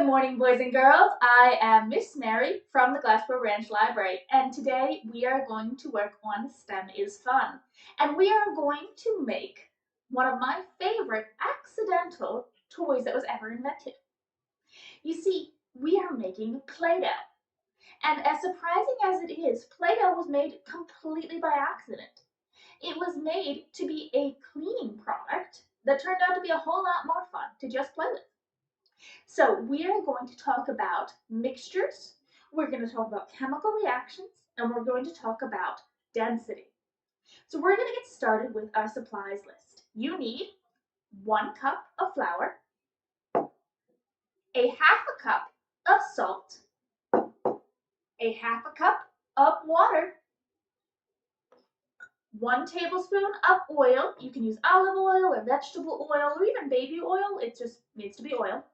morning, boys and girls. I am Miss Mary from the Gloucester Branch Library, and today we are going to work on STEM is Fun. And we are going to make one of my favorite accidental toys that was ever invented. You see, we are making Play-Doh. And as surprising as it is, Play-Doh was made completely by accident. It was made to be a cleaning product that turned out to be a whole lot more fun to just play with. So we are going to talk about mixtures, we're going to talk about chemical reactions, and we're going to talk about density. So we're going to get started with our supplies list. You need 1 cup of flour, a half a cup of salt, a half a cup of water, 1 tablespoon of oil. You can use olive oil or vegetable oil or even baby oil. It just needs to be oil.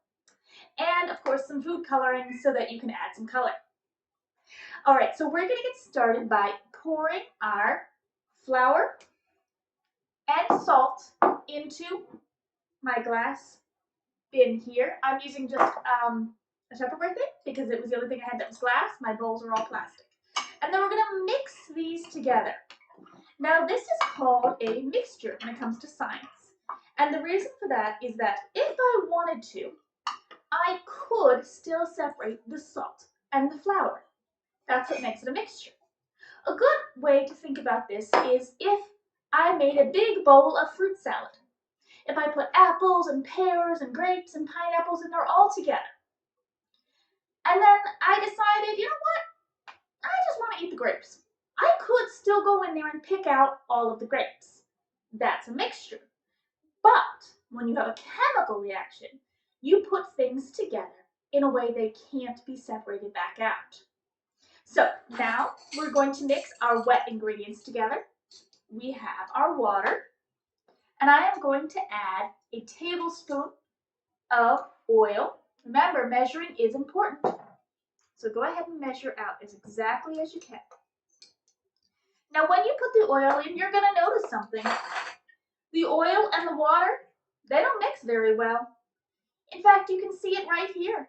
And of course some food coloring so that you can add some color. All right, so we're going to get started by pouring our flour and salt into my glass bin here. I'm using just a Tupperware thing because it was the only thing I had that was glass. My bowls are all plastic. And then we're going to mix these together. Now this is called a mixture when it comes to science. And the reason for that is that if I wanted to, I could still separate the salt and the flour. That's what makes it a mixture. A good way to think about this is if I made a big bowl of fruit salad. If I put apples and pears and grapes and pineapples in there all together. And then I decided, you know what? I just want to eat the grapes. I could still go in there and pick out all of the grapes. That's a mixture. But when you have a chemical reaction, you put things together in a way they can't be separated back out. So now we're going to mix our wet ingredients together. We have our water, and I am going to add a tablespoon of oil. Remember, measuring is important. So go ahead and measure out as exactly as you can. Now when you put the oil in, you're going to notice something. The oil and the water, they don't mix very well. In fact, you can see it right here.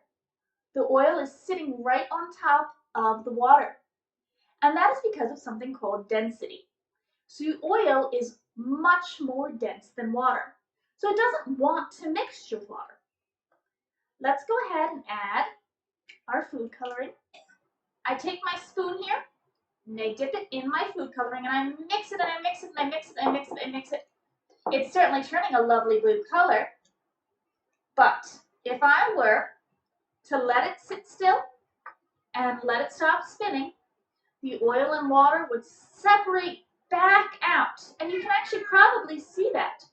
The oil is sitting right on top of the water. And that is because of something called density. So oil is much more dense than water. So it doesn't want to mix with water. Let's go ahead and add our food coloring. I take my spoon here, and I dip it in my food coloring, and I mix it, and I mix it, and I mix it, and I mix it, and I mix it. It's certainly turning a lovely blue color. But if I were to let it sit still and let it stop spinning, the oil and water would separate back out. And you can actually probably see that.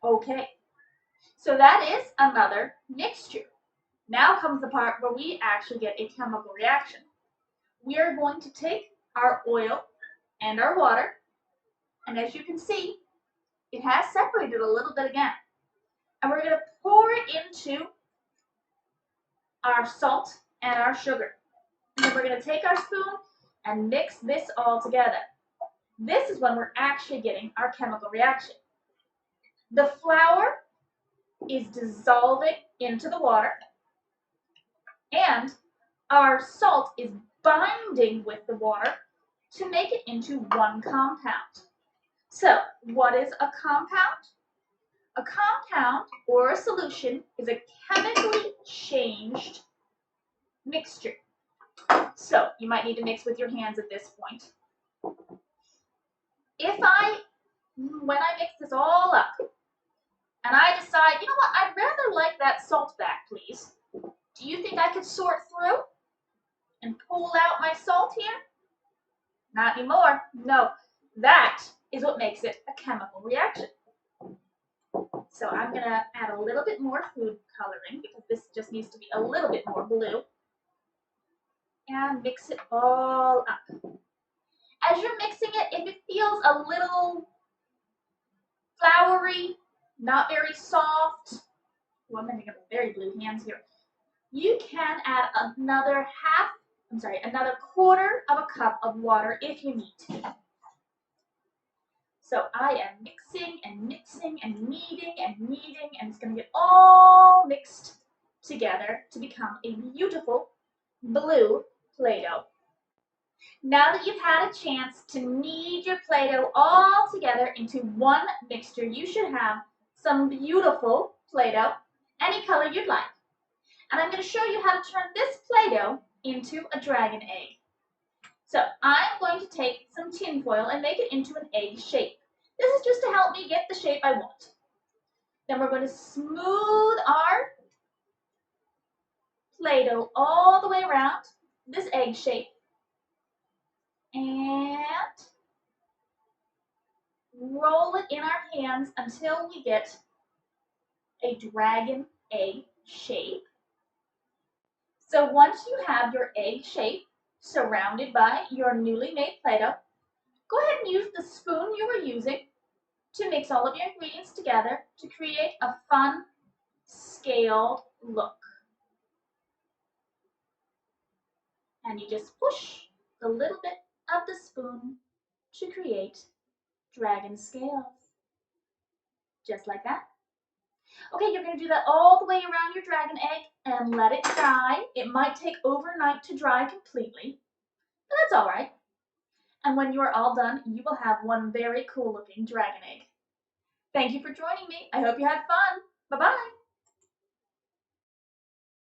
Okay, so that is another mixture. Now comes the part where we actually get a chemical reaction. We are going to take our oil and our water, and as you can see, it has separated a little bit again. And we're going to pour it into our salt and our sugar. And then we're going to take our spoon and mix this all together. This is when we're actually getting our chemical reaction. The flour is dissolving into the water, and our salt is binding with the water to make it into one compound. So, what is a compound? A compound or a solution is a chemically changed mixture. So, you might need to mix with your hands at this point. When I mix this all up, and I decide, you know what, I'd rather like that salt back, please. Do you think I could sort through and pull out my salt here? Not anymore. No, that is what makes it a chemical reaction. So I'm going to add a little bit more food coloring because this just needs to be a little bit more blue. And mix it all up. As you're mixing it, if it feels a little floury, not very soft, well, I'm going to get very blue hands here. You can add another quarter of a cup of water if you need to. So I am mixing and mixing and kneading and kneading, and it's going to get all mixed together to become a beautiful blue Play-Doh. Now that you've had a chance to knead your Play-Doh all together into one mixture, you should have some beautiful Play-Doh, any color you'd like. And I'm going to show you how to turn this Play-Doh into a dragon egg. So I'm going to take some tin foil and make it into an egg shape. This is just to help me get the shape I want. Then we're going to smooth our Play-Doh all the way around this egg shape and roll it in our hands until we get a dragon egg shape. So once you have your egg shape surrounded by your newly made Play-Doh, go ahead and use the spoon you were using to mix all of your ingredients together to create a fun scaled look. And you just push the little bit of the spoon to create dragon scales. Just like that. Okay, you're going to do that all the way around your dragon egg and let it dry. It might take overnight to dry completely, but that's all right. And when you are all done, you will have one very cool looking dragon egg. Thank you for joining me. I hope you had fun. Bye-bye.